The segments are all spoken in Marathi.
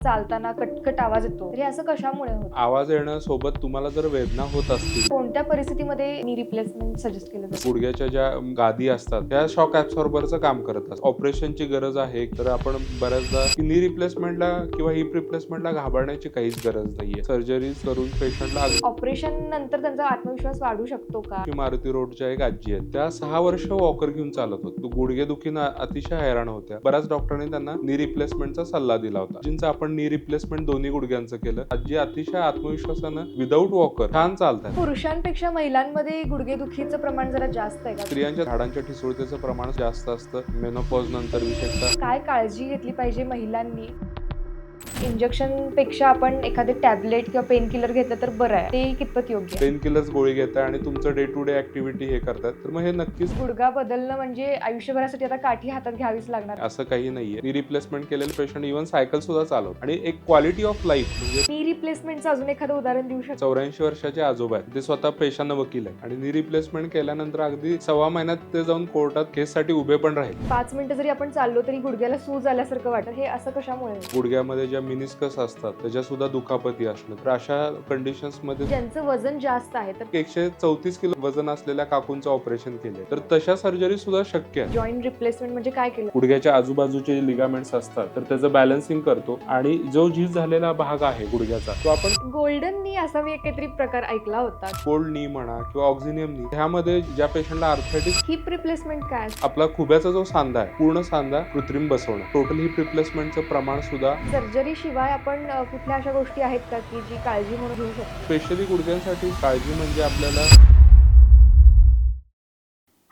चालताना कटकट आवाज येतो. तर हे असं कशामुळे होतं? आवाज येण्यासोबत तुम्हाला जर वेदना होत असतील, कोणत्या परिस्थितीमध्ये नी रिप्लेसमेंट सजेस्ट केलं जातं? गुडघ्याच्या ज्या गादी असतात त्या शॉक ॲब्सॉर्बरचं काम करत असतात. ऑपरेशनची गरज आहे तर आपण बऱ्याचदा नी रिप्लेसमेंटला किंवा हिप रिप्लेसमेंटला घाबरण्याची काहीच गरज नाहीये. सर्जरी करून पेशंटला ऑपरेशन नंतर त्यांचा आत्मविश्वास वाढू शकतो का? मारुती रोडच्या एक आजी आहेत, त्या 6 वर्ष वॉकर घेऊन चालत होत्या. गुडघेदुखीनं अतिशय हैराण होत्या. बऱ्याच डॉक्टरांनी त्यांना नी रिप्लेसमेंटचा सल्ला दिला होता. आजींचं आपण नी रिप्लेसमेंट दोन्ही गुडघ्यांचं केलं. आजी अतिशय आत्मविश्वासानं विदाऊट वॉकर छान चालतात. पुरुषांपेक्षा महिलांमध्ये गुडघेदुखीचं प्रमाण जरा जास्त आहे का? स्त्रियांच्या हाडांच्या ठिसूळतेचं प्रमाण जास्त असतं मेनोपॉज नंतर, विशेषतः काय काळजी घेतली पाहिजे महिलांनी? इंजेक्शनपेक्षा आपण एखादे टॅबलेट किंवा पेन किलर घेतलं तर बरं आहे. ते कितपत योग्य आहे? पेन किलर्स गोळी घेताय आणि तुमचं डे टू डे ऍक्टिव्हिटी हे करतात तर मग हे नक्कीच गुडघा बदलणं म्हणजे आयुष्यभरासाठी आता काठी हातात घ्यावीच लागणार. असं काही नाहीये. नी रिप्लेसमेंट केलेले पेशंट इव्हन सायकल सुद्धा चालवतात आणि एक क्वालिटी ऑफ लाईफ म्हणजे नी रिप्लेसमेंटचं अजून एखादं उदाहरण देऊ शकतो? 84 वर्षाचे आजोबा आहेत, ते स्वतः पेशानं वकील आहे आणि नी रिप्लेसमेंट केल्यानंतर अगदी 1.25 महिन्यात ते जाऊन कोर्टात केससाठी उभे पण राहिले. 5 मिनिटं जरी आपण चाललो तरी गुडघ्याला सूज आल्यासारखं वाटतं. हे असं कशामुळे होतं? गुडघ्यामध्ये ज्या मिनिस्कस असतात त्याच्या सुद्धा दुखापती असणं, तर अशा कंडिशन्स मध्ये ज्यांचं वजन जास्त आहे तर 134 किलो वजन असलेल्या काकूंचं ऑपरेशन केले, तर तशा सर्जरी सुद्धा शक्य आहे. जॉईंट रिप्लेसमेंट म्हणजे काय केलं? गुडघ्याच्या आजूबाजूचे लिगामेंट्स असतात तर त्याचं बॅलन्सिंग करतो आणि जो झीज झालेला भाग आहे गुडघ्याचा तो आपण गोल्डन नी असा मी काहीतरी प्रकार ऐकला होता. कोल्ड नी म्हणा किंवा ऑक्झिनियम नी, ह्यामध्ये ज्या पेशंटला आर्थरायटिस, हिप रिप्लेसमेंट काय असतं? आपला खुब्याचा जो सांधा आहे पूर्ण सांधा कृत्रिम बसवणं, टोटल हिप रिप्लेसमेंटचं प्रमाण सुद्धा सर्जरी शिवाय आपण कुठल्या अशा गोष्टी आहेत का की जी काळजी म्हणून घेऊ शकतो? स्पेशली गुडघ्यांसाठी काळजी म्हणजे आपल्याला.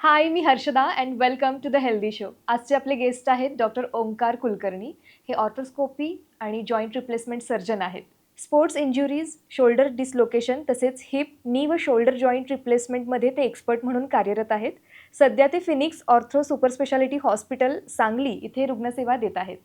हाय, मी Harshada and welcome to the healthy show. आजचे आपले गेस्ट आहेत डॉक्टर ओंकार कुलकर्णी. हे ऑर्थोस्कोपी आणि जॉईंट रिप्लेसमेंट सर्जन आहेत. स्पोर्ट्स इंज्युरीज, शोल्डर डिसलोकेशन तसेच हिप, नी व शोल्डर जॉईंट रिप्लेसमेंटमध्ये ते एक्सपर्ट म्हणून कार्यरत आहेत. सध्या ते Phoenix ortho super speciality hospital Sangli इथे रुग्णसेवा देत आहेत.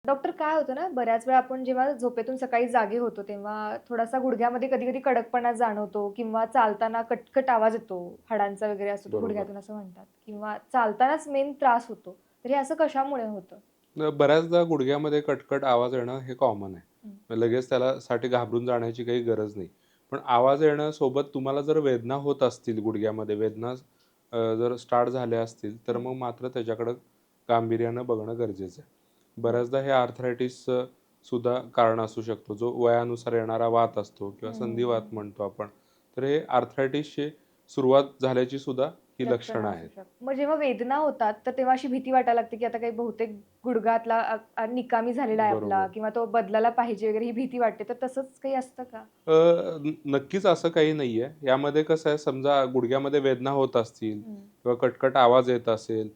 डॉक्टर, काय होतं ना, बऱ्याच वेळा आपण जेव्हा झोपेतून सकाळी जागे होतो तेव्हा थोडासा गुडघ्यामध्ये कधी-कधी कडकपणा जाणवतो किंवा चालताना कटकट आवाज येतो, हाडांचा वगैरे असतो तो बरोबर. गुडघ्यातून असं म्हणतात किंवा चालतानाच मेन त्रास होतो. तर हे असं कशामुळे होतं? बऱ्याचदा गुडघ्यामध्ये कटकट आवाज येणं हे कॉमन आहे. लगेच त्याला साठी घाबरून जाण्याची काही गरज नाही. पण आवाज येण्यासोबत तुम्हाला जर वेदना होत असतील, गुडघ्यामध्ये वेदना जर स्टार्ट झाल्या असतील तर मग मात्र त्याच्याकडं गांभीर्यानं बघणं गरजेचं आहे. बऱ्याचदा हे आर्थरायटिस सुद्धा कारण असू शकतो, जो वयानुसार येणारा वात असतो किंवा संधिवात म्हणतो आपण. तर हे आर्थरायटिसची सुरुवात झाल्याची सुद्धा ही लक्षणं असू आहेत. शकतं. मग जेव्हा वेदना होतात तर तेव्हा अशी भीती वाटायला लागते की आता काही बहुतेक गुडघातला निकामी झालेला आहे आपला बरोबर. किंवा तो बदलायला पाहिजे वगैरे ही भीती वाटते. तर तसंच काही असतं का? नक्कीच असं काही नाहीये. यामध्ये कसं आहे, समजा गुडघ्यामध्ये वेदना होत असतील हं. किंवा कटकट आवाज येत असेल,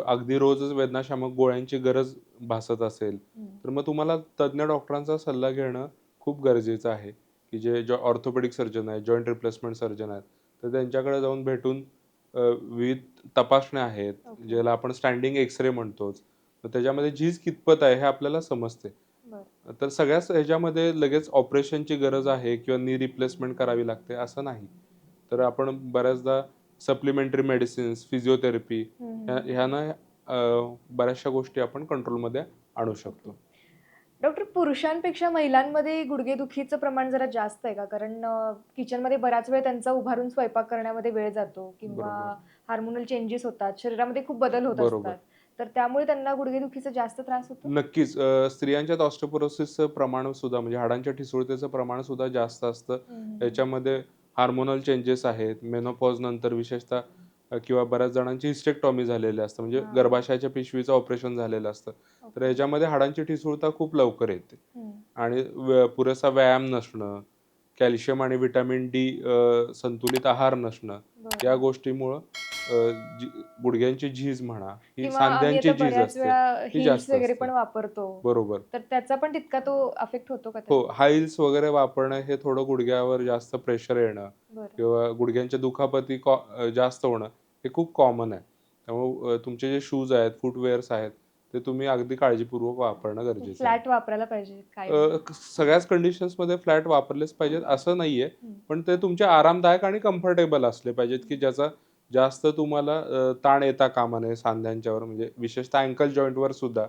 अगदी रोजच वेदनाशामक गोळ्यांची गरज भासत असेल, हं. तर मग तुम्हाला तज्ञ डॉक्टरांचा सल्ला घेणं खूप गरजेचं आहे, की जे ऑर्थोपेडिक सर्जन आहेत, जॉइंट रिप्लेसमेंट सर्जन आहेत, तर त्यांच्याकडे जाऊन भेटून विविध तपासण्या आहेत, ओके. ज्याला आपण स्टँडिंग एक्स-रे म्हणतोच. तर त्याच्यामध्ये झीज कितपत आहे हे आपल्याला समजते. बरं. तर सगळ्याच ह्याच्यामध्ये लगेच ऑपरेशनची गरज आहे किंवा नी रिप्लेसमेंट करावी लागते असं नाही. तर आपण बऱ्याचदा सप्लिमेंटरी मेडिसिन्स, फिजिओथेरपी हं, हं, हं. ह्यानं बऱ्याचशा गोष्टी आपण कंट्रोलमध्ये आणू शकतो. डॉक्टर, पुरुषांपेक्षा महिलांमध्ये गुडघेदुखीचं प्रमाण जरा जास्त आहे का? कारण किचनमध्ये बराच वेळ त्यांचा उभारून स्वयंपाक करण्यामध्ये वेळ जातो किंवा बरोबर. हार्मोनल चेंजेस होतात, शरीरामध्ये खूप बदल होत बरोबर. असतात. तर त्यामुळे त्यांना गुडघेदुखीचा जास्त त्रास होतो? नक्कीच. स्त्रियांच्यात ऑस्टिओपोरोसिसचं प्रमाण सुद्धा म्हणजे हाडांच्या ठिसूळतेचं प्रमाण सुद्धा जास्त असतं. हं, हं, हं. याच्यामध्ये हार्मोनल चेंजेस आहेत. मेनोपॉज नंतर विशेषतः किंवा बऱ्याच जणांची हिस्टेक्टॉमी झालेली असतं. म्हणजे हां. गर्भाशयाच्या पिशवीचं ऑपरेशन झालेलं असतं. तर ओके. याच्यामध्ये हाडांची ठिसूळता खूप लवकर येते हं. आणि पुरेसा व्यायाम नसणं, कॅल्शियम आणि व्हिटॅमिन डी संतुलित आहार नसणं, या बरं. गोष्टीमुळं अ, जी गुडघ्यांची झीज म्हणा, ही किंवा आम्ही सांध्यांची आता झीज बऱ्याच असते, वेळा ही हिल्स जास्त वगैरे असते. पण वापरतो. बरोबर. तर त्याचा पण तितका तो अफेक्ट होतो का हो, त्याचा? हाय हील्स वगैरे वापरणं हे थोडं गुडघ्यावर जास्त प्रेशर येणं बरं. किंवा गुडघ्यांच्या दुखापती जास्त होणं हे खूप कॉमन आहे. त्यामुळे तुमचे जे शूज आहेत, फुटवेअर्स आहेत, ते तुम्ही अगदी काळजीपूर्वक वापरणं गरजेचं आहे. फ्लॅट वापरायला पाहिजे काय? सगळ्याच कंडिशन्समध्ये फ्लॅट वापरलेच पाहिजेत असं नाहीये, हं. पण ते तुमचे आरामदायक आणि कम्फर्टेबल असले पाहिजेत, की ज्याचा जास्त तुम्हाला ताण येता कामा नये सांध्यांच्यावर, म्हणजे विशेषतः अँकल जॉईंटवर सुद्धा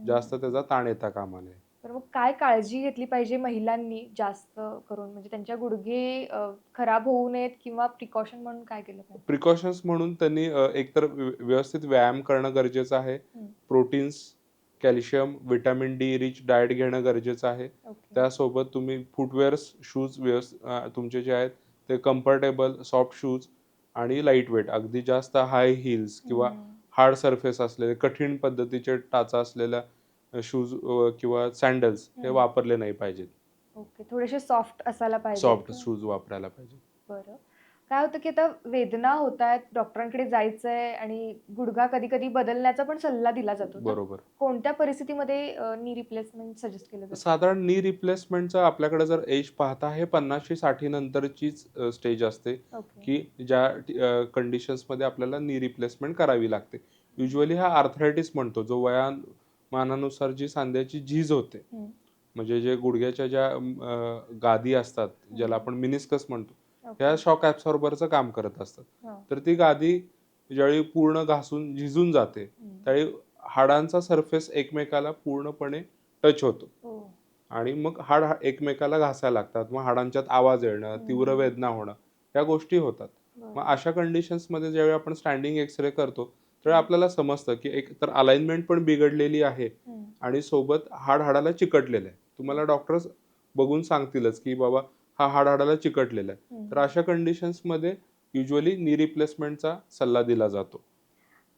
जास्त त्याचा ताण येता कामा नये. तर मग काय काळजी घेतली पाहिजे महिलांनी जास्त करून? म्हणजे त्यांच्या गुडघे खराब होऊ नयेत किंवा प्रिकॉशन म्हणून काय केलं पाहिजे? प्रिकॉशन्स म्हणून त्यांनी एकतर व्यवस्थित व्यायाम करणं गरजेचं आहे. हं. Proteins, calcium, vitamin D rich diet घेणं गरजेचं आहे. ओके. त्यासोबत तुम्ही फुटवेअर्स, शूज तुमचे जे आहेत ते कम्फर्टेबल सॉफ्ट शूज आणि लाईट वेट, अगदी जास्त हाय हील्स किंवा हं. हार्ड सरफेस असलेले कठीण पद्धतीचे टाचा असलेल्या शूज किंवा सँडल्स हे हं. वापरले नाही पाहिजेत. ओके. थोडेसे सॉफ्ट असायला पाहिजे सॉफ्ट का? शूज वापरायला पाहिजे. बरं. काय होतं, की आता वेदना होतायत, डॉक्टरांकडे जायचंय आणि गुडघा कधी-कधी बदलण्याचा पण सल्ला दिला जातो. तर बरोबर. कोणत्या परिस्थितीमध्ये नी रिप्लेसमेंट सजेस्ट केलं जातं? साधारण नी रिप्लेसमेंटचं आपल्याकडे जर एज पाहता हे 50-60 नंतरचीच स्टेज असते, ओके. की ज्या कंडिशन्समध्ये आपल्याला नी रिप्लेसमेंट करावी लागते. युजुअली हा आर्थरायटिस म्हणतो, जो वयामानानुसार जी सांध्याची झीज होते. हं. म्हणजे जे गुडघ्याच्या ज्या गादी असतात, ज्याला हं. आपण मिनिस्कस म्हणतो, ओके. ह्या शॉक ॲब्सॉर्बरचं काम करत असतात. हां. तर ती गादी ज्यावेळी पूर्ण घासून झिजून जाते, हं. त्यावेळी हाडांचा सरफेस एकमेकाला पूर्णपणे टच होतो. हो. आणि मग हाड एकमेकाला घासायला लागतात. मग हाडांच्यात आवाज येणं, तीव्र हं. वेदना होणं, या गोष्टी होतात. मग बरं. अशा कंडिशन्समध्ये ज्यावेळी आपण स्टँडिंग एक्स-रे करतो, त्यावेळी हं. आपल्याला समजतं, की एक तर अलाइनमेंट पण बिघडलेली आहे हं. आणि सोबत हाड हाडाला चिकटलेलं आहे. तुम्हाला डॉक्टर्स बघून सांगतीलच, की बाबा हा हाड हाडाला चिकटलेला आहे. तर हं. अशा कंडिशन्समध्ये युजुअली नी रिप्लेसमेंटचा सल्ला दिला जातो.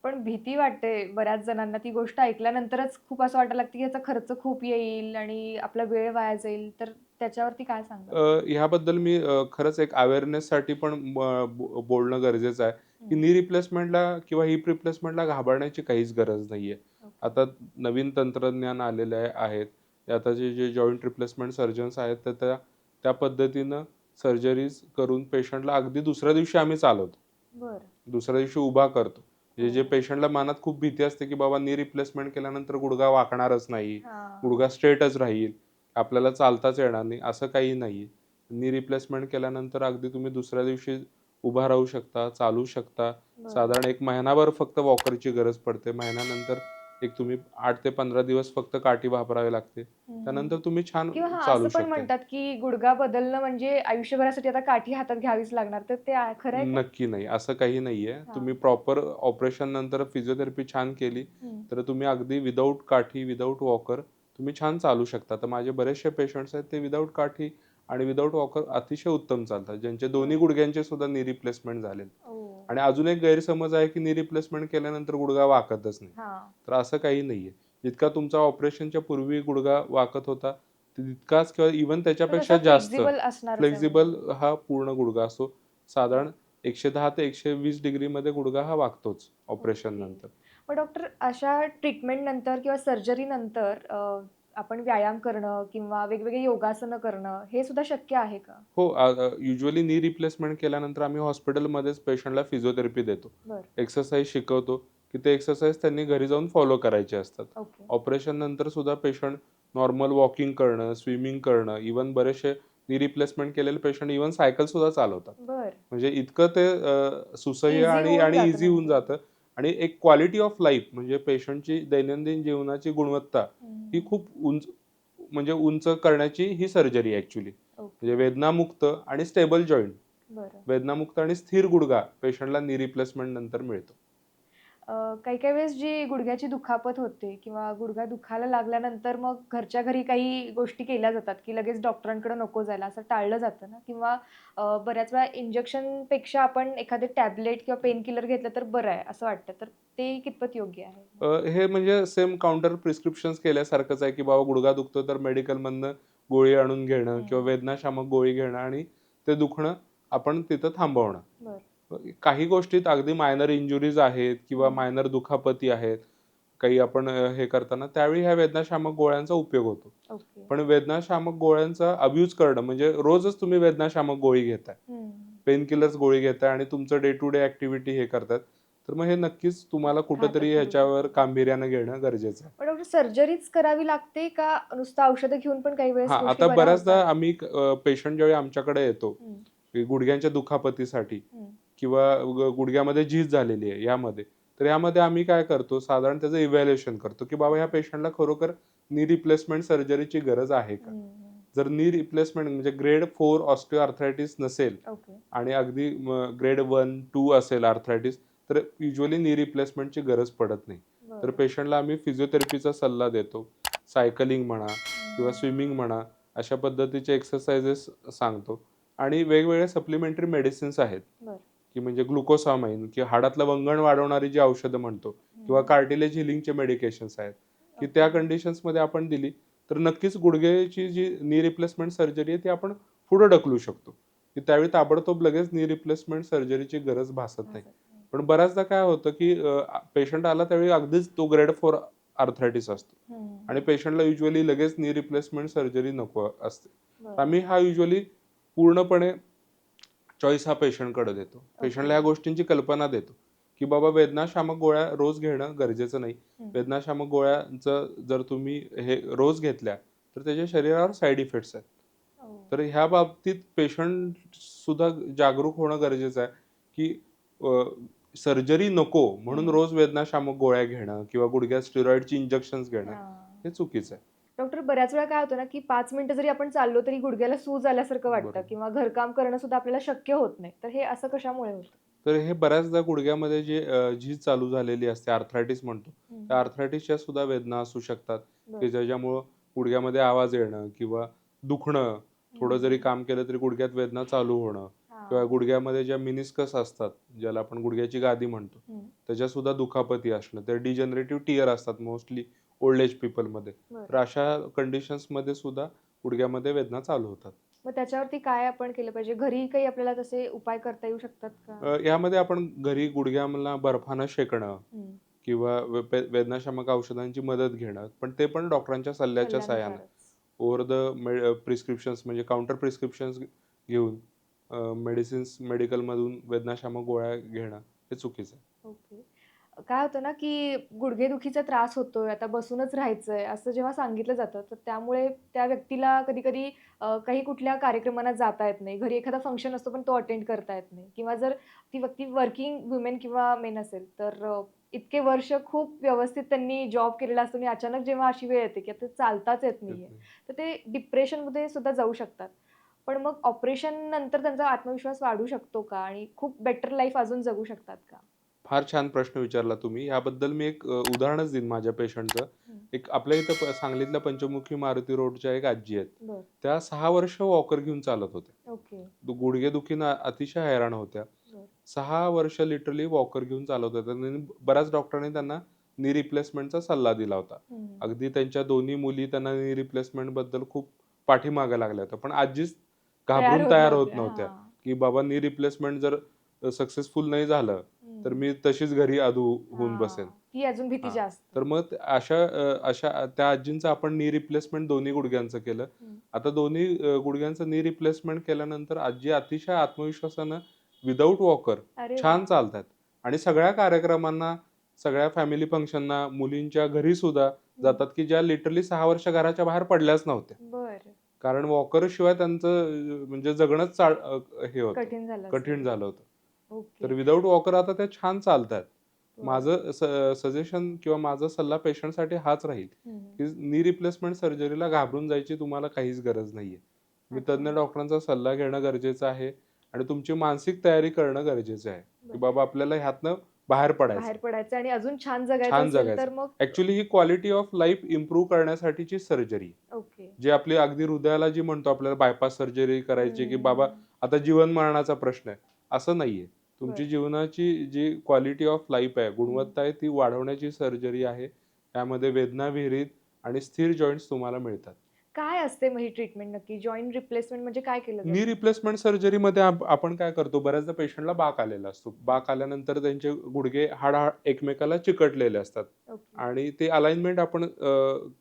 पण भीती वाटते बऱ्याच जणांना ती गोष्ट ऐकल्यानंतरच खूप असं वाटायला लागतं, की याचा खर्च खूप येईल आणि आपला वेळ वाया जाईल. तर त्याच्यावरती काय सांगाल? ह्याबद्दल मी खरंच एक अवेअरनेससाठी पण बोलणं गरजेचं आहे, की हं. नी रिप्लेसमेंटला किंवा हिप रिप्लेसमेंटला घाबरण्याची काहीच गरज नाहीये. ओके. आता नवीन तंत्रज्ञान आलेले आहेत. ते आताचे जे जॉइंट रिप्लेसमेंट सर्जन्स आहेत, तर त्या त्या पद्धतीनं सर्जरीज करून पेशंटला अगदी दुसऱ्या दिवशी आम्ही चालवतो. बरं. दुसऱ्या दिवशी उभा करतो. म्हणजे जे हो. पेशंटला मनात खूप भीती असते, की बाबा नी रिप्लेसमेंट केल्यानंतर गुडघा वाकणारच नाही, हां. गुडघा स्ट्रेटच राहील, आपल्याला चालताच येणार नाही, असं काही नाहीये. नी रिप्लेसमेंट केल्यानंतर अगदी तुम्ही दुसऱ्या दिवशी उभा राहू शकता, चालू शकता. बरं. साधारण 1 महिनाभर फक्त वॉकरची गरज पडते. महिन्यानंतर एक तुम्ही 8 ते 15 दिवस फक्त काठी वापरावी लागते. हं. त्यानंतर तुम्ही छान किंवा हां, चालू असं पण शकता. म्हणतात, की गुडघा बदलणं म्हणजे आयुष्यभरासाठी आता काठी हातात घ्यावीच लागणार. तर ते खरं आहे का? नक्की नाही. असं काही नाहीये. तुम्ही हां. प्रॉपर ऑपरेशन नंतर फिजिओथेरपी छान केली, हं. तर तुम्ही अगदी विदाऊट काठी, विदाऊट वॉकर तुम्ही छान चालू शकता. तर माझे बरेचसे पेशंट्स आहेत, ते विदाऊट काठी आणि विदाऊट वॉकर अतिशय उत्तम चालतात. ज्यांचे दोन्ही बरं. गुडघ्यांचे सुद्धा नी रिप्लेसमेंट झालेत. ओह! आणि अजून एक गैरसमज आहे, की नी रिप्लेसमेंट केल्यानंतर गुडघा वाकतच नाही. हां. तर असं काही नाहीये. जितका तुमचा ऑपरेशनच्या पूर्वी गुडघा वाकत होता, तितकाच किंवा इव्हन तो त्याच्यापेक्षा तसा जास्त फ्लेक्सिबल असणारच आहे फ्लेक्सिबल म्हणजे. हा पूर्ण गुडघा असतो. बरं. साधारण 110 ते 120 डिग्रीमध्ये गुडघा हा वाकतोच ऑपरेशन ओके. नंतर. मग डॉक्टर अशा ट्रीटमेंटनंतर किंवा सर्जरीनंतर आपण व्यायाम करणं किंवा वेगवेगळे योगासनं करणं हे सुद्धा शक्य आहे का? हो, युजुअली नी रिप्लेसमेंट केल्यानंतर आम्ही हॉस्पिटलमध्येच पेशंटला फिजिओथेरपी देतो. बरं. एक्सरसाइज शिकवतो, की ते एक्सरसाइज त्यांनी घरी जाऊन फॉलो करायचे असतात. ओके. ऑपरेशन नंतर सुद्धा पेशंट नॉर्मल वॉकिंग करणं, स्विमिंग करणं, इव्हन बरेचसे नी रिप्लेसमेंट केलेले पेशंट इव्हन सायकल सुद्धा चालवतात. बरं. म्हणजे इतकं ते सुसह्य ईझी आणि होऊन आणि जातं ईझी होऊन म्हणजे. जातं आणि एक क्वालिटी ऑफ लाईफ म्हणजे पेशंटची दैनंदिन जीवनाची गुणवत्ता ही हं. खूप उंच करण्याची ही सर्जरी आहे ॲक्चुअली. ओके. म्हणजे वेदनामुक्त आणि स्टेबल जॉइंट, बरं. वेदनामुक्त आणि स्थिर गुडघा पेशंटला नी रिप्लेसमेंट नंतर मिळतो. काही-काही वेळेस जी गुडघ्याची दुखापत होते किंवा गुडघा दुखायला लागल्यानंतर मग घरच्या घरी काही गोष्टी केल्या जातात, की लगेच डॉक्टरांकडे नको जायला असं टाळलं जातं ना किंवा बऱ्याच वेळा इंजेक्शनपेक्षा आपण एखादे टॅबलेट किंवा पेन किलर घेतलं तर बरं आहे असं वाटतं. तर ते कितपत योग्य आहे? हे म्हणजे सेम काउंटर प्रिस्क्रिप्शन्स केल्यासारखंच आहे, की बाबा गुडघा दुखतो तर मेडिकलमधनं गोळी आणून घेणं किंवा हं. वेदनाशामक गोळी घेणं आणि ते दुखणं आपण तिथं थांबवणं. बरं. काही गोष्टीत अगदी मायनर इंजुरीज आहेत किंवा हं. मायनर दुखापती आहेत. काही आपण हे करताना त्यावेळी ह्या वेदनाशामक गोळ्यांचा उपयोग होतो. ओके. पण वेदनाशामक गोळ्यांचा अब्यूज करणं म्हणजे रोजच तुम्ही वेदनाशामक गोळी घेताय. हं. पेन किलर्स गोळी घेताय आणि तुमचं डे टू डे ॲक्टिव्हिटी हे करतायत. तर मग हे नक्कीच तुम्हाला कुठंतरी घातक ठरू ह्याच्यावर शकतं. गांभीर्यानं घेणं गरजेचं आहे. पण डॉक्टर सर्जरीच करावी लागते का नुसतं औषधं घेऊन पण काही वेळेस हां, गोष्टी आता बऱ्या बऱ्याचदा होतात? आम्ही पेशंट ज्यावेळी आमच्याकडे येतो, हं, की गुडघ्यांच्या दुखापतीसाठी हं. किंवा गुडघ्यामध्ये झीज झालेली आहे यामध्ये. तर यामध्ये आम्ही काय करतो, साधारण त्याचं इव्हॅल्युएशन करतो, की बाबा ह्या पेशंटला खरोखर नी रिप्लेसमेंट सर्जरीची गरज आहे का? हं, हं. जर नी रिप्लेसमेंट म्हणजे ग्रेड 4 ऑस्टिओआर्थरायटिस नसेल ओके. आणि अगदी ग्रेड 1-2 असेल आर्थरायटिस, तर युजुअली नी रिप्लेसमेंटची गरज पडत नाही. तर बरं. पेशंटला आम्ही फिजिओथेरपीचा सल्ला देतो. सायकलिंग म्हणा किंवा हं, स्विमिंग म्हणा, अशा पद्धतीचे एक्सरसाइजेस सांगतो आणि वेगवेगळे सप्लिमेंटरी मेडिसिन्स आहेत, बरं. की म्हणजे ग्लुकोसामाइन किंवा हाडातलं वंगण वाढवणारी जी औषधं म्हणतो किंवा हं. कार्टिलेज हिलिंगचे मेडिकेशन्स आहेत, की त्या ओके. कंडिशन्समध्ये आपण दिली, तर नक्कीच गुडघ्याची जी नी रिप्लेसमेंट सर्जरी आहे ती आपण पुढे ढकलू शकतो, की त्यावेळी ताबडतोब लगेच नी रिप्लेसमेंट सर्जरीची गरज भासत नाही. भाजत नाही. पण बऱ्याचदा काय होतं, की पेशंट आला त्यावेळी अगदीच तो ग्रेड 4 आर्थरायटिस असतो हं, आणि हं. पेशंटला युजुअली लगेच नी रिप्लेसमेंट सर्जरी नको असते. तर बरं. आम्ही हा युजुअली पूर्णपणे चॉईस हा पेशंटकडे देतो. ओके. पेशंटला ह्या गोष्टींची कल्पना देतो, की बाबा वेदनाशामक गोळ्या रोज घेणं गरजेचं नाही. हं. वेदनाशामक गोळ्यांचं जर तुम्ही हे रोज घेतल्या, तर त्याच्या शरीरावर साइड इफेक्ट्स आहेत. ओह! तर ह्या बाबतीत पेशंट सुद्धा जागरूक होणं गरजेचं आहे, की सर्जरी नको म्हणून हं. रोज वेदनाशामक गोळ्या घेणं किंवा गुडघ्यात स्टेरॉइडची इंजेक्शन्स घेणं हां. हे चुकीचं आहे. डॉक्टर बऱ्याच वेळा काय होतं ना, की 5 मिनिटं जरी आपण चाललो तरी गुडघ्याला सूज आल्यासारखं वाटतं बरोबर. किंवा घरकाम करणं सुद्धा आपल्याला शक्य होत नाही. तर हे असं कशामुळे होतं? तर हे बऱ्याचदा गुडघ्यामध्ये जे झीज चालू झालेली असते, आर्थरायटिस म्हणतो. हं, त्या हं. आर्थरायटिसच्या सुद्धा वेदना असू शकतात, बरं. की ज्याच्यामुळं गुडघ्यामध्ये आवाज येणं किंवा दुखणं, थोडं जरी हं. काम केलं तरी गुडघ्यात वेदना चालू होणं किंवा हां. गुडघ्यामध्ये ज्या मिनिस्कस असतात, ज्याला आपण गुडघ्याची गादी म्हणतो, हं. त्याच्यासुद्धा दुखापती असणं. ते डिजनरेटिव्ह टियर असतात मोस्टली ओल्ड एज पीपलमध्ये. बरं. तर अशा कंडिशन्समध्ये सुद्धा गुडघ्यामध्ये वेदना चालू होतात. मग त्याच्यावरती काय आपण केलं पाहिजे? घरी काही आपल्याला तसे उपाय करता येऊ शकतात का? यामध्ये आपण घरी गुडघ्याला बर्फानं शेकणं हं. किंवा वेदनाशामक औषधांची मदत घेणं, पण ते पण डॉक्टरांच्या सल्ल्याच्या सहाय्याने सल्ल्यानुसारच. ओव्हर द प्रिस्क्रिप्शन्स म्हणजे काउंटर प्रिस्क्रिप्शन्स घेऊन मेडिसिन्स मेडिकलमधून वेदनाशामक गोळ्या घेणं हे चुकीचं आहे. ओके. काय होतं ना, की गुडघेदुखीचा त्रास होतोय, आता बसूनच राहायचंय, असं जेव्हा सांगितलं जातं, तर त्यामुळे त्या व्यक्तीला कधी-कधी काही कुठल्या कार्यक्रमांना जाता येत नाही. घरी एखादा फंक्शन असतो, पण तो अटेंड करता येत नाही किंवा जर ती व्यक्ती वर्किंग वुमेन किंवा मेन असेल, तर इतके वर्ष खूप व्यवस्थित त्यांनी जॉब केलेला असतो आणि अचानक जेव्हा अशी वेळ येते, की आता चालताच येत तेच नाहीये, नाही. तर ते डिप्रेशनमध्ये सुद्धा जाऊ शकतात. पण मग ऑपरेशन नंतर त्यांचा आत्मविश्वास वाढू शकतो का? आणि खूप बेटर लाईफ अजून जगू शकतात का? फार छान प्रश्न विचारला तुम्ही. याबद्दल मी एक उदाहरणच देईन माझ्या पेशंटचं. हं. एक आपल्या इथं सांगलीतल्या पंचमुखी मारुती रोडच्या एक आजी आहेत. बरं. त्या 6 वर्ष वॉकर घेऊन चालत होत्या. ओके. गुडघेदुखीनं अतिशय हैराण होत्या. बरं. 6 वर्ष लिटरली वॉकर घेऊन चालत होत्या. आणि बऱ्याच डॉक्टरांनी त्यांना नी रिप्लेसमेंटचा सल्ला दिला होता. हं. अगदी त्यांच्या दोन्ही मुली त्यांना नी रिप्लेसमेंटबद्दल खूप पाठीमागे लागल्या होत्या. पण आजीच तयार घाबरून होत तयार होत नव्हते. नव्हत्या, हां. की बाबा नी रिप्लेसमेंट जर सक्सेसफुल नाही झालं, तर हं. मी तशीच घरी होऊन बसेन. हां. ती अजून भीती हां. जास्त. तर मग अशा त्या आजींचं आपण नी रिप्लेसमेंट दोन्ही गुडघ्यांचं केलं. हं. आता दोन्ही गुडघ्यांचं नी रिप्लेसमेंट केल्यानंतर आजी अतिशय आत्मविश्वासानं विदाऊट वॉकर अरे छान वाह! चालतात आणि सगळ्या कार्यक्रमांना, सगळ्या फॅमिली फंक्शनना, मुलींच्या घरी सुद्धा हं. जातात, की ज्या लिटरली 6 वर्ष घराच्या बाहेर पडल्याच नव्हत्या. बरं. कारण वॉकरशिवाय त्यांचं म्हणजे जगणंच हे होतं, कठीण झालं कठीण असेल. झालं होतं. ओके. तर विदाऊट वॉकर आता त्या छान चालतायत. बरं. माझं सजेशन किंवा माझा सल्ला पेशंटसाठी हाच राहील, हं, हं. की नी रिप्लेसमेंट सर्जरीला घाबरून जायची तुम्हाला काहीच गरज नाहीये. तुम्ही अच्छा. तज्ञ डॉक्टरांचा सल्ला घेणं गरजेचं आहे आणि तुमची मानसिक तयारी करणं गरजेचं आहे, की बरं. बाबा आपल्याला ह्यातनं बाहेर पडायचंय. बाहेर पडायचं आणि अजून छान जगायचं छान असेल जगायचं. तर मग actually he quality of life improve करण्यासाठीची सर्जरी आहे. ओके. जे आपली अगदी हृदयाला जी म्हणतो आपल्याला बायपास सर्जरी करायची, की बाबा हं. आता जीवन-मरणाचा प्रश्न आहे. असं नाहीये. तुमची बरं. जीवनाची जी क्वालिटी ऑफ लाईफ आहे, हं. गुणवत्ता आहे ती वाढवण्याची सर्जरी आहे. त्यामध्ये वेदनाविरहित आणि स्थिर जॉइंट्स तुम्हाला मिळतात. काय असते मग ही ट्रीटमेंट नक्की? जॉइंट रिप्लेसमेंट म्हणजे काय केलं नी जातं? रिप्लेसमेंट सर्जरीमध्ये आपण काय करतो, बऱ्याचदा पेशंटला बाक आलेला असतो. बाक आल्यानंतर त्यांचे गुडघे एकमेकाला चिकटलेले असतात ओके. आणि ते अलाइनमेंट आपण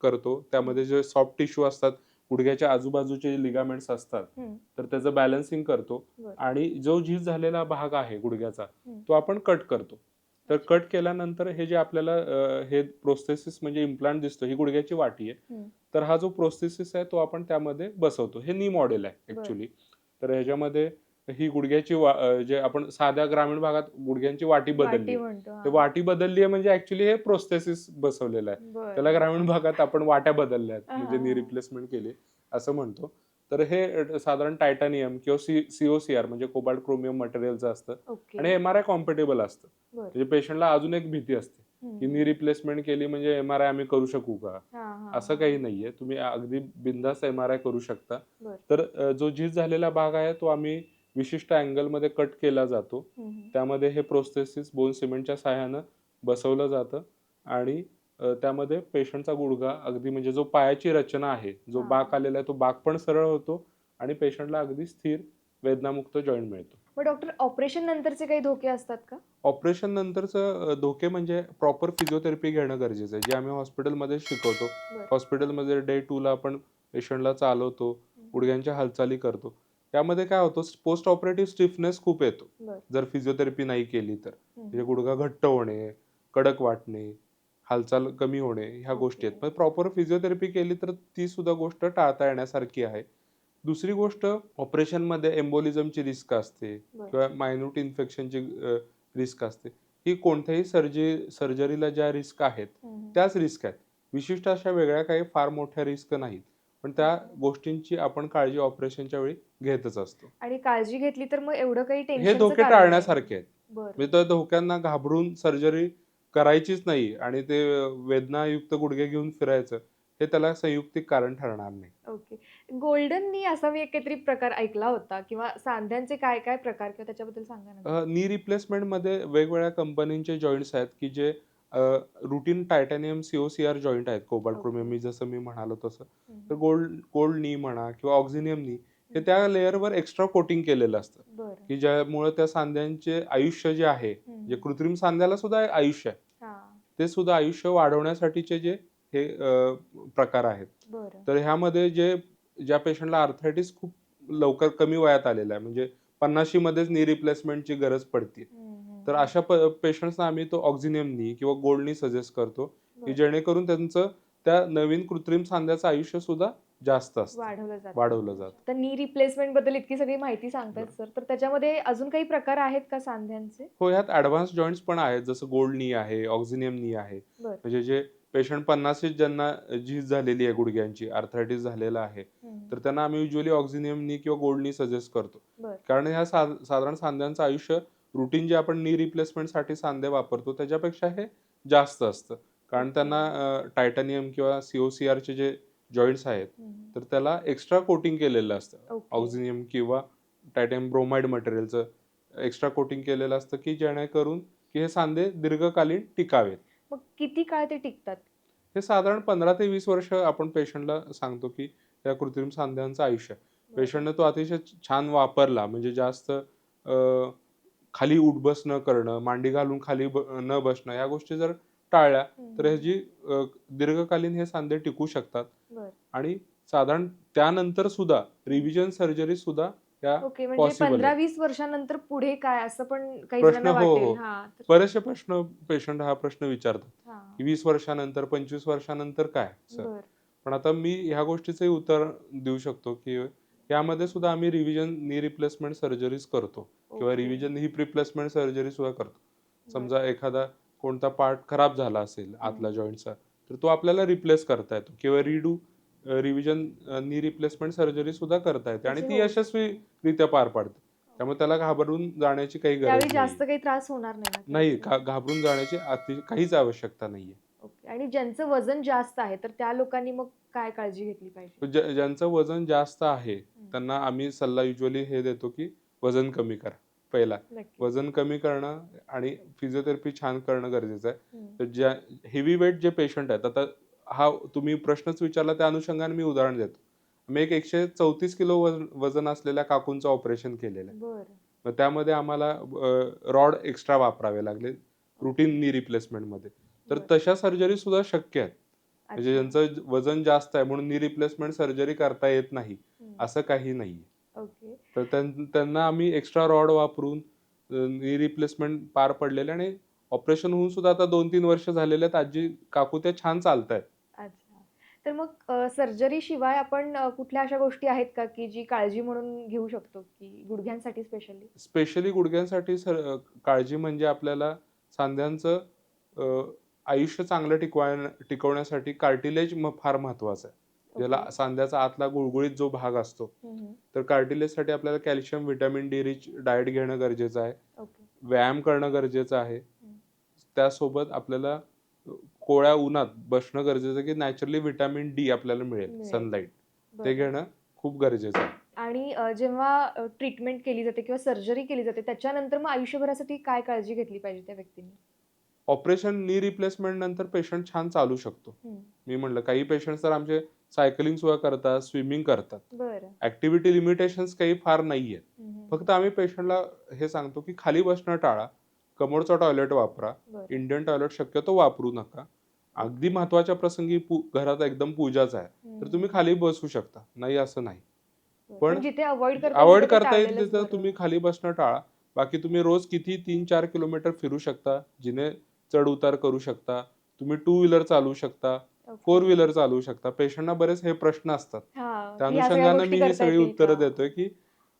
करतो. हं. त्यामध्ये जे सॉफ्ट टिश्यू असतात, गुडघ्याच्या आजूबाजूचे लिगामेंट्स असतात, हं. तर त्याचं बॅलन्सिंग करतो बरं. आणि जो झीज झालेला भाग आहे गुडघ्याचा, हं. तो आपण कट करतो. तर कट केल्यानंतर हे जे आपल्याला हे प्रोस्थेसिस म्हणजे इम्प्लांट दिसतो, ही गुडघ्याची वाटी आहे. हम्म. तर हा जो प्रोस्थेसिस आहे तो आपण त्यामध्ये बसवतो. हे नी मॉडेल आहे बरं. ऍक्च्युली. तर ह्याच्यामध्ये ही गुडघ्याची जे आपण साध्या ग्रामीण भागात गुडघ्यांची वाटी बदलली वाटी आहे. म्हणतो. ते हा. वाटी बदलली आहे म्हणजे ऍक्च्युली हे प्रोस्थेसिस बसवलेलं आहे. त्याला बरं. ग्रामीण भागात आपण वाट्या बदलल्या आहेत, हा, म्हणजे नी हा. रिप्लेसमेंट केली असं म्हणतो. तर हे साधारण टायटॅनियम किंवा COCR म्हणजे कोबाल्ट क्रोमियम मटेरियलचं असतं ओके. आणि MRI कॉम्पेटेबल असतं. बरं. म्हणजे पेशंटला अजून एक भीती असते की नी रिप्लेसमेंट केली म्हणजे MRI आम्ही करू शकू का? हा, हा, असं हा. काही नाहीये. तुम्ही अगदी बिनधास्त MRI करू शकता. बरं. तर जो झीज झालेला भाग आहे तो आम्ही विशिष्ट अँगलमध्ये कट केला जातो. त्यामध्ये हे प्रोस्थेसिस बोन सिमेंटच्या सहाय्यानं बसवलं जातं आणि त्यामध्ये पेशंटचा गुडघा अगदी म्हणजे जो पायाची रचना आहे, जो हा. बाक आलेला आहे तो बाक पण सरळ होतो आणि पेशंटला अगदी स्थिर वेदनामुक्त जॉईंट मिळतो. मग डॉक्टर, ऑपरेशन नंतरचे काही धोके असतात का? ऑपरेशन नंतरचं धोके म्हणजे प्रॉपर फिजिओथेरपी घेणं गरजेचं आहे, जे आम्ही हॉस्पिटलमध्ये शिकवतो. बरं. हॉस्पिटलमध्ये डे 2ला आपण पेशंटला चालवतो, गुडघ्यांच्या हालचाली करतो. त्यामध्ये काय होतं, पोस्ट ऑपरेटिव्ह स्टिफनेस खूप येतो बरं. जर फिजिओथेरपी नाही केली तर. म्हणजे गुडघा घट्ट होणे, कडक वाटणे, हालचाल कमी होणे ह्या गोष्टी आहेत. पण प्रॉपर फिजिओथेरपी केली तर ती सुद्धा गोष्ट टाळता येण्यासारखी आहे. दुसरी गोष्ट, ऑपरेशनमध्ये एम्बोलिझमची रिस्क असते किंवा मायन्यूट इन्फेक्शनची रिस्क असते. ही कोणत्याही सर्जरीला ज्या रिस्क आहेत त्याच रिस्क आहेत. विशिष्ट अशा वेगळ्या काही फार मोठ्या रिस्क नाहीत. पण त्या गोष्टींची आपण काळजी ऑपरेशनच्या वेळी घेतच असतो. आणि काळजी घेतली तर मग एवढं काही हे टेन्शनचं धोके कारण नाही. टाळण्यासारखे आहेत. बरं. म्हणजे त्या धोक्यांना घाबरून सर्जरी करायचीच नाही आणि ते वेदनायुक्त गुडघे घेऊन फिरायचं, हे त्याला संयुक्तिक कारण ठरणार नाही. ओके. गोल्डन नी असा मी एक काहीतरी प्रकार ऐकला होता, किंवा सांध्यांचे काय काय प्रकार, किंवा त्याच्याबद्दल सांगा ना. नी रिप्लेसमेंटमध्ये वेगवेगळ्या कंपनीचे जॉईंट्स आहेत की जे रुटीन टायटॅनियम COCR जॉईंट आहेत, कोबाल्ट क्रोमियम मी जसं मी म्हणालो तसं. तर गोल्ड नी म्हणा किंवा ऑक्झिनियम नी, हे त्या लेअरवर एक्स्ट्रा कोटिंग केलेलं असतं बरं. की ज्यामुळे त्या सांध्यांचे आयुष्य जे आहे, जे कृत्रिम सांध्याला सुद्धा आयुष्य आहे, हा. ते सुद्धा आयुष्य वाढवण्यासाठीचे जे हे प्रकार आहेत. बरं. तर ह्यामध्ये ज्या पेशंटला आर्थरायटिस खूप लवकर कमी वयात आलेला आहे, म्हणजे 50शी मध्येच नी रिप्लेसमेंटची गरज पडते, तर अशा पेशंट्सना आम्ही तो ऑक्झिनियम नी किंवा गोल्ड नी सजेस्ट करतो की जेणेकरून त्यांचं त्या नवीन कृत्रिम सांध्याचं आयुष्य सुद्धा जास्त असतं, वाढवलं जातं. तर नी रिप्लेसमेंट बद्दल इतकी सगळी माहिती सांगतायत सर, तर त्याच्यामध्ये अजून काही प्रकार आहेत का सांध्यांचे? हो, ह्यात ऍडव्हान्स जॉईंट्स पण आहेत, जसं गोल्ड नी आहे, ऑक्झिनियम नी आहे. म्हणजे जे पेशंट 50शीत ज्यांना झीज झालेली आहे गुडघ्यांची, आर्थरायटिस झालेला आहे, तर त्यांना आम्ही युजली ऑक्झिनियम नी किंवा गोल्ड नी सजेस्ट करतो. कारण ह्या साधारण सांध्यांचं आयुष्य रुटीन जे आपण नी रिप्लेसमेंटसाठी सांधे वापरतो त्याच्यापेक्षा हे जास्त असतं. कारण त्यांना टायटॅनियम किंवा COCR चे जे जॉईंट्स आहेत, तर त्याला एक्स्ट्रा कोटिंग केलेलं असतं. ऑक्झिनियम किंवा टायटॅनियम ब्रोमाइड मटेरियलचं एक्स्ट्रा कोटिंग केलेलं असतं की जेणेकरून की हे सांधे दीर्घकालीन टिकावेत. मग किती काळ ते टिकतात? हे साधारण 15 ते 20 वर्ष आपण पेशंटला सांगतो की या कृत्रिम सांध्यांचं आयुष्य आहे. पेशंटने तो अतिशय छान वापरला, म्हणजे जास्त खाली उठ-बस न करणं, मांडी घालून खाली न बसणं, या गोष्टी जर टाळल्या तर ह्याची दीर्घकालीन हे सांधे टिकू शकतात. आणि साधारण त्यानंतर सुद्धा रिव्हिजन सर्जरी सुद्धा या म्हणजे पॉसिबल आहे. 15-20 वर्षानंतर पुढे काय, असं पण काही प्रश्न जणांना हो, वाटेल. हो. बरेचसे प्रश्न पेशंट हा प्रश्न विचारतात हां. की 20 वर्षानंतर, 25 वर्षानंतर काय सर? पण आता मी ह्या गोष्टीचंही उत्तर देऊ शकतो की यामध्ये सुद्धा आम्ही रिव्हिजन नी रिप्लेसमेंट सर्जरीज करतो किंवा रिव्हिजन हिप रिप्लेसमेंट सर्जरी सुद्धा करतो. समजा एखादा कोणता पार्ट खराब झाला असेल आतला जॉईंटचा, तर तो आपल्याला रिप्लेस करता येतो किंवा रिव्हिजन नी रिप्लेसमेंट सर्जरी सुद्धा करता येते आणि ती यशस्वीरित्या पार पाडते. त्यामुळे त्याला घाबरून जाण्याची काही गरज नाही. जास्त काही त्रास होणार नाही ना? नाही, घाबरून जाण्याची काहीच आवश्यकता नाहीये. ओके. आणि ज्यांचं वजन जास्त आहे, तर त्या लोकांनी मग काय काळजी घेतली पाहिजे? ज्यांचं वजन जास्त आहे त्यांना आम्ही सल्ला युजली हे देतो की वजन कमी करा. पहिला वजन कमी करणं आणि फिजिओथेरपी छान करणं गरजेचं आहे. तर ज्या हेवी वेट जे पेशंट आहेत, आता हा तुम्ही प्रश्नच विचारला त्या अनुषंगाने मी उदाहरण देतो. मी एक 134 किलो वजन असलेल्या काकूंचं ऑपरेशन केलेलं आहे. मग त्यामध्ये आम्हाला रॉड एक्स्ट्रा वापरावे लागले रुटीन नी रिप्लेसमेंटमध्ये. तर तशा सर्जरी सुद्धा शक्य आहेत. म्हणजे ज्यांचं वजन जास्त आहे म्हणून नी रिप्लेसमेंट सर्जरी करता येत नाही असं काही नाहीये. तर त्यांना आम्ही एक्स्ट्रा रॉड वापरून नी रिप्लेसमेंट पार पडलेले आणि ऑपरेशन होऊन सुद्धा आता 2-3 वर्ष झालेले आहेत, आजी काकू त्या छान चालतायत. अच्छा. तर मग सर्जरी शिवाय आपण कुठल्या अशा गोष्टी आहेत का, की जी काळजी म्हणून घेऊ शकतो, की गुडघ्यांसाठी स्पेशली? स्पेशली गुडघ्यांसाठी काळजी म्हणजे आपल्याला सांध्यांचं अ, आयुष्य चांगलं टिकवण्यासाठी कार्टिलेज फार महत्वाचं आहे. ज्याला ओके. सांध्याचा आतला गुळगुळीत जो भाग असतो, हं, हं. तर कार्टिलेजसाठी आपल्याला calcium, vitamin D rich diet घेणं गरजेचं आहे. ओके. व्यायाम करणं गरजेचं आहे. हं. त्यासोबत आपल्याला कोवळ्या उन्हात बसणं गरजेचं आहे, की नॅचरली व्हिटॅमिन डी आपल्याला मिळेल, मिळेल. सनलाईट. ते बरं. घेणं खूप गरजेचं आहे. आणि जेव्हा ट्रीटमेंट केली जाते किंवा सर्जरी केली जाते, त्याच्यानंतर मग आयुष्यभरासाठी काय काळजी घेतली पाहिजे त्या व्यक्तीने? ऑपरेशन नी रिप्लेसमेंट नंतर पेशंट छान चालू शकतो. हं. मी म्हटलं काही पेशंट्स तर आमचे सायकलिंग सुद्धा करतात, स्विमिंग करतात. बरं. ॲक्टिव्हिटी लिमिटेशन्स काही फार नाहीयेत. हं, हं. फक्त आम्ही पेशंटला हे सांगतो, की खाली बसणं टाळा. कमोडचं टॉयलेट वापरा. बरं. इंडियन टॉयलेट शक्यतो वापरू नका. अगदी महत्त्वाच्या प्रसंगी घरात एकदम पूजाच आहे, तर हं. तुम्ही खाली बसू शकता. नाही असं नाही. बरं. पण पण जिथे अव्हॉइड करता अव्हॉइड तिथे ते करता येईल टाळलेलंच तिथं बरं. तुम्ही खाली बसणं टाळा. बाकी तुम्ही रोज किती 3-4 किलोमीटर फिरू शकता. जिने चढ-उतार करू शकता. तुम्ही टू व्हीलर चालवू शकता. Four okay. व्हीलर चालवू शकता. पेशंटना बरेच हे प्रश्न असतात. हां, त्या की ह्या सगळ्या अनुषंगानं गोष्टी मी ही करता सगळी येतील का? उत्तरं देतोय, की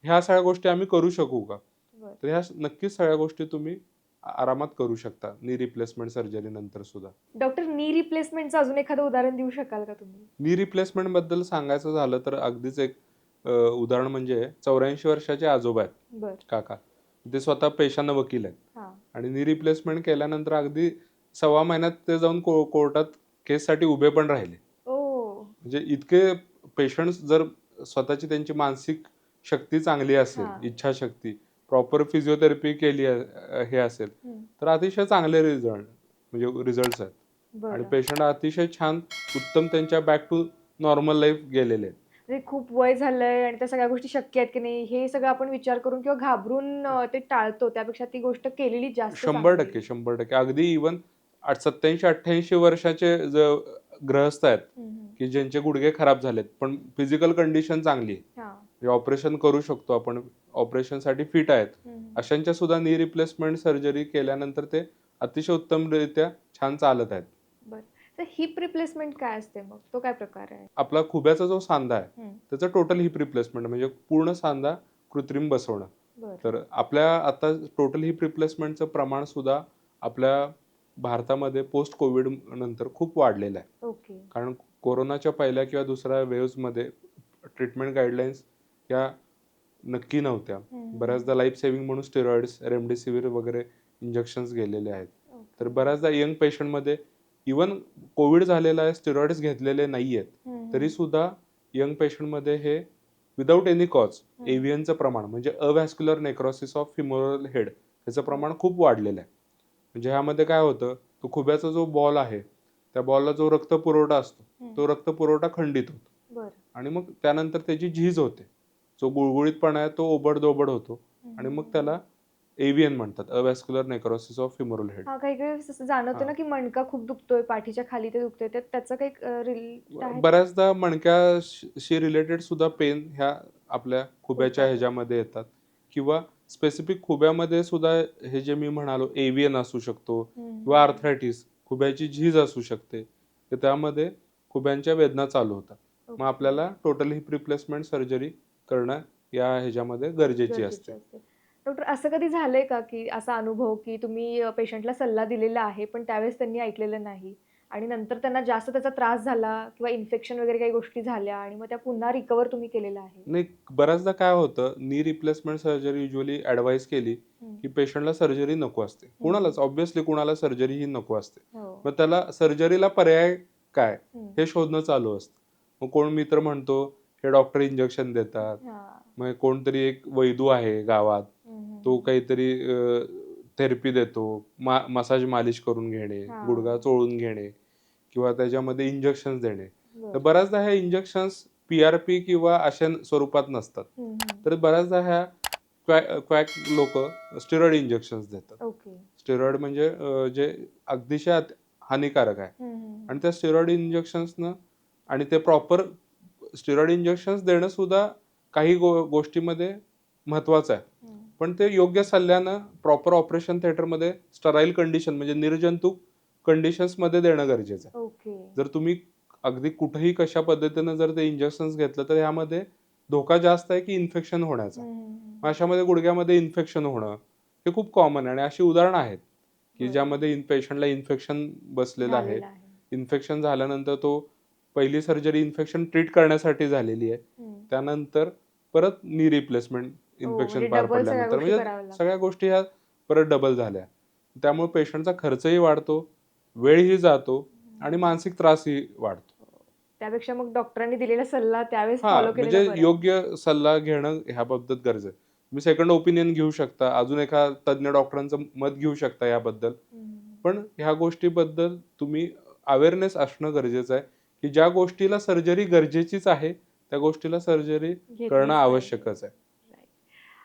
ह्या सगळ्या गोष्टी आम्ही करू शकू का? बरं. तर ह्या नक्कीच सगळ्या गोष्टी तुम्ही आरामात करू शकता. नी रिप्लेसमेंट सर्जरी नंतर सुद्धा. डॉक्टर नी रिप्लेसमेंटचं अजून एखादं उदाहरण देऊ शकाल का तुम्ही? नी रिप्लेसमेंट बद्दल सांगायचं झालं तर अगदीच एक उदाहरण म्हणजे 84 वर्षाचे आजोबा आहेत, बरं. काका. ते स्वतः पेशानं वकील आहेत. हां. आणि नी रिप्लेसमेंट केल्यानंतर अगदी सव्वा महिन्यात ते जाऊन कोर्टात केससाठी उभे पण राहिले. ओह! म्हणजे इतके पेशंट्स जर स्वतःची त्यांची मानसिक शक्ती चांगली असेल, हां. इच्छाशक्ती, प्रॉपर फिजिओथेरपी केली हे असेल, हं. तर अतिशय चांगले रिझल्ट्स आहेत. आणि बरं. पेशंट अतिशय छान, उत्तम त्यांच्या बॅक टू नॉर्मल लाईफ गेलेले आहेत. म्हणजे खूप वय झालंय आणि त्या सगळ्या गोष्टी शक्य आहेत की नाही, हे सगळं आपण विचार करून किंवा घाबरून ते टाळतो. त्यापेक्षा ती गोष्ट केलेली जास्त चांगली. 100%, 100%. अगदी इव्हन 87-88 वर्षाचे गृहस्थ आहेत, हं, हं. की ज्यांचे गुडघे खराब झालेत, पण फिजिकल कंडिशन चांगली आहे. हां. म्हणजे ऑपरेशन करू शकतो आपण, ऑपरेशनसाठी फिट आहेत. हं, हं. अशांच्या सुद्धा नी रिप्लेसमेंट सर्जरी केल्यानंतर ते अतिशय उत्तमरित्या छान चालत आहेत. बरं. तर हिप रिप्लेसमेंट काय असते मग? तो काय प्रकार आहे? आपला खुब्याचा जो सांधा आहे, हं. त्याचं टोटल हिप रिप्लेसमेंट म्हणजे पूर्ण सांधा कृत्रिम बसवणं. बरं. तर आपल्या आता टोटल हिप रिप्लेसमेंटचं प्रमाण सुद्धा आपल्या भारतामध्ये पोस्ट कोविड नंतर खूप वाढलेलं आहे. ओके. कारण कोरोनाच्या पहिल्या किंवा दुसऱ्या वेव्हमध्ये ट्रीटमेंट गाईडलाईन्स या नक्की नव्हत्या. हं. बऱ्याचदा लाईफ सेव्हिंग म्हणून स्टेरॉइड्स, रेमडेसिवीर वगैरे इंजेक्शन्स गेलेले आहेत. ओके. तर बऱ्याचदा यंग पेशंटमध्ये इव्हन कोविड झालेला आहे, स्टेरॉइड्स घेतलेले नाही आहेत. हं, तरी हं. सुद्धा यंग पेशंटमध्ये हे विदाऊट एनी कॉज हं. एव्हियनचं प्रमाण म्हणजे अव्हॅस्क्युलर नेक्रोसिस ऑफ फिमोरल हेड ह्याचं प्रमाण खूप वाढलेलं आहे. म्हणजे ह्यामध्ये काय होतं, तो खुब्याचा जो बॉल आहे, त्या बॉलला जो रक्तपुरवठा असतो, हं. तो रक्तपुरवठा खंडित होतो. बरं. आणि मग त्यानंतर त्याची झीज होते. जो गुळगुळीतपणा आहे तो ओबड-धोबड होतो आणि मग त्याला एव्हियन म्हणतात, अव्हॅस्क्युलर नेक्रोसिस ऑफ फिमोरल हेड. हां, काही-काही वेळेस असं जाणवतं हां. ना, की मणका खूप दुखतोय, पाठीच्या खाली ते दुखतंय. तर त्याचं काही रिलेट आहे का? बऱ्याचदा मणक्याशी रिलेटेड सुद्धा पेन ह्या आपल्या खुब्याच्या होतात. ह्याच्यामध्ये येतात किंवा स्पेसिफिक खुब्यामध्ये सुद्धा हे जे मी म्हणालो एव्हियन असू शकतो हं. किंवा आर्थरायटिस, खुब्याची झीज असू शकते. तर त्यामध्ये खुब्यांच्या वेदना चालू होतात. मग ओके. आपल्याला टोटल हिप रिप्लेसमेंट सर्जरी करणं या ह्याच्यामध्ये गरजेची असते. गरजेचं असते. डॉक्टर असं कधी झालंय का, की असा अनुभव, की तुम्ही पेशंटला सल्ला दिलेला आहे, पण त्यावेळेस त्यांनी ऐकलेलं नाही आणि नंतर त्यांना जास्त त्याचा त्रास झाला किंवा इन्फेक्शन वगैरे काही गोष्टी झाल्या आणि मग त्या पुन्हा रिकव्हर तुम्ही केलेलं आहे? नाही, बऱ्याचदा काय होतं, knee replacement surgery usually advice केली, हं. की पेशंटला सर्जरी नको असते. कुणालाच ऑब्व्हियसली कुणाला सर्जरी ही नको असते. हो. मग त्याला सर्जरीला पर्याय काय? हं. हे शोधणं चालू असतं. मग कोण मित्र म्हणतो, हे डॉक्टर इंजेक्शन देतात. हां. मग कोणतरी एक वैदू आहे गावात, हं, हं, तो हं. काहीतरी थेरपी देतो. मसाज मालिश करून घेणे, गुडघा हां. चोळून घेणे किंवा त्याच्यामध्ये इंजेक्शन्स देणे. तर बरं. बऱ्याचदा ह्या इंजेक्शन्स पी-आर-पी किंवा अशा स्वरूपात नसतात. हं, हं. तर बऱ्याचदा ह्या क्वॅक लोकं स्टेरॉइड इंजेक्शन्स देतात. ओके. स्टेरॉइड म्हणजे जे अतिशय हानिकारक आहे. हं, हं. आणि त्या स्टेरॉइड इंजेक्शन्सनं आणि ते प्रॉपर स्टेरॉइड इंजेक्शन्स देणं सुद्धा काही गोष्टीमध्ये महत्त्वाचं आहे. हं. पण ते योग्य सल्ल्यानं प्रॉपर ऑपरेशन थिएटरमध्ये स्टराईल कंडिशन म्हणजे निर्जंतुक कंडिशन्समध्ये देणं गरजेचं आहे. ओके. जर तुम्ही अगदी कुठेही कशा पद्धतीनं जर ते इंजेक्शन्स घेतलं तर ह्यामध्ये धोका जास्त आहे की इन्फेक्शन होण्याचा. मग अशामध्ये गुडघ्यामध्ये इन्फेक्शन होणं हे खूप कॉमन आहे आणि अशी उदाहरणं आहेत की बरोबर. ज्यामध्ये पेशंटला इन्फेक्शन बसलेलं आहे. झालेलं आहे. इन्फेक्शन झाल्यानंतर तो पहिली सर्जरी इन्फेक्शन ट्रीट करण्यासाठी झालेली आहे. त्यानंतर परत नी रिप्लेसमेंट इन्फेक्शन म्हणजे पार डबल सगळ्या पडल्यानंतर गोष्टी म्हणजे कराव्या लागतात. सगळ्या गोष्टी ह्या परत डबल झाल्या. त्यामुळे पेशंटचा खर्चही वाढतो, वेळही जातो आणि मानसिक त्रासही वाढतो. त्यापेक्षा मग डॉक्टरांनी दिलेला सल्ला त्यावेळेस फॉलो हां, केलेलं म्हणजे बरं. योग्य सल्ला घेणं ह्याबाबत गरजेचं आहे. तुम्ही सेकंड ओपिनियन घेऊ शकता. अजून एका तज्ञ डॉक्टरांचं मत घेऊ शकता याबद्दल. पण ह्या गोष्टीबद्दल तुम्ही अवेअरनेस असणं गरजेचं आहे, की ज्या गोष्टीला सर्जरी गरजेचीच आहे, त्या गोष्टीला सर्जरी घेतलीच करणं पाहिजे. आवश्यकच आहे. Right.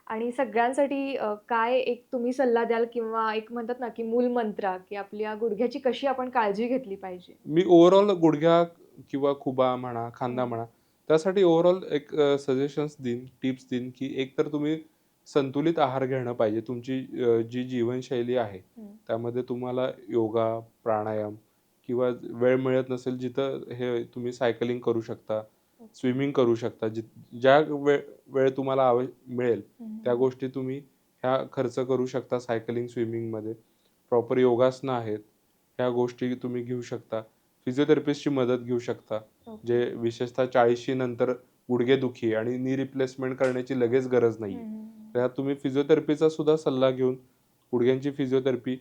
आणि सगळ्यांसाठी काय एक तुम्ही सल्ला द्याल किंवा एक म्हणतात ना, की मूलमंत्र की आपल्या गुडघ्याची कशी आपण काळजी घेतली पाहिजे? मी ओव्हरऑल गुडघ्या किंवा खुबा म्हणा, खांदा हं. म्हणा, त्यासाठी ओव्हरऑल एक सजेशन्स देईन, टिप्स देईन, की एकतर तुम्ही संतुलित आहार घेणं पाहिजे. तुमची जी जीवनशैली आहे, त्यामध्ये तुम्हाला योगा, प्राणायाम किंवा वेळ मिळत नसेल जिथं हे तुम्ही सायकलिंग करू शकता, स्विमिंग करू शकता. ज्या वेळ तुम्हाला मिळेल त्या गोष्टी तुम्ही ह्या खर्च करू शकता सायकलिंग, स्विमिंगमध्ये. प्रॉपर योगासनं आहेत. ह्या गोष्टी तुम्ही घेऊ शकता. फिजिओथेरपिस्टची मदत घेऊ शकता. जे विशेषतः 40शी नंतर गुडघेदुखी आणि नी रिप्लेसमेंट करण्याची लगेच गरज नाहीये. त्यात तुम्ही फिजिओथेरपीचा सुद्धा सल्ला घेऊन गुडघ्यांची फिजिओथेरपी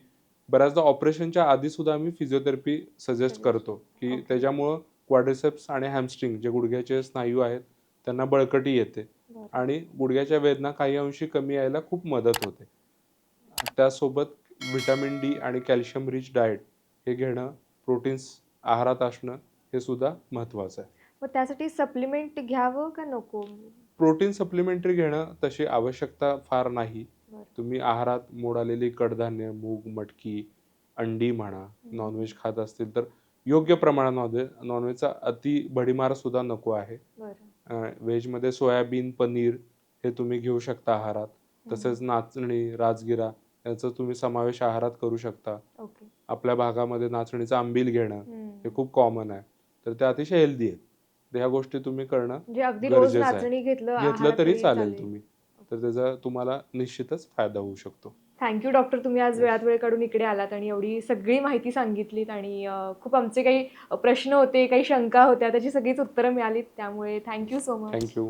बऱ्याचदा ऑपरेशनच्या आधी सुद्धा आम्ही फिजिओथेरपी सजेस्ट करतो, की ओके. त्याच्यामुळं क्वाड्रिसेप्स आणि हॅमस्ट्रिंग जे गुडघ्याचे स्नायू आहेत त्यांना बळकटी येते बरं. आणि गुडघ्याच्या वेदना काही अंशी कमी यायला खूप मदत होते. त्यासोबत व्हिटॅमिन डी आणि कॅल्शियम रिच डाएट हे घेणं, प्रोटीन्स आहारात असणं हे सुद्धा महत्त्वाचं आहे. मग त्यासाठी सप्लिमेंट घ्यावं का नको? प्रोटीन सप्लिमेंटरी घेणं तशी आवश्यकता फार नाही. बरं. तुम्ही आहारात मोड आलेली कडधान्य, मूग, मटकी, अंडी म्हणा, नॉनव्हेज खात असतील तर योग्य प्रमाणात नॉनव्हेजचा अति भडीमार सुद्धा नको आहे. बरं. व्हेजमध्ये सोयाबीन, पनीर हे तुम्ही घेऊ शकता आहारात. तसेच नाचणी, राजगिरा याचा तुम्ही समावेश आहारात करू शकता. ओके. आपल्या भागामध्ये नाचणीचं आंबील घेणं हे खूप कॉमन आहे. तर ते अतिशय हेल्दी आहे. तर ह्या गोष्टी तुम्ही करणं म्हणजे अगदी रोज गरजेचं आहे. नाचणी घेतलं घेतलं तरी आहारातही चालेल तुम्ही. तर त्याचा तुम्हाला निश्चितच फायदा होऊ शकतो. थँक यू डॉक्टर, तुम्ही आज वेळात वेळ काढून इकडे आलात आणि एवढी सगळी माहिती सांगितलीत आणि खूप आमचे काही प्रश्न होते, काही शंका होत्या, त्याची सगळीच उत्तरं मिळालीत. त्यामुळे thank you so much. Thank you.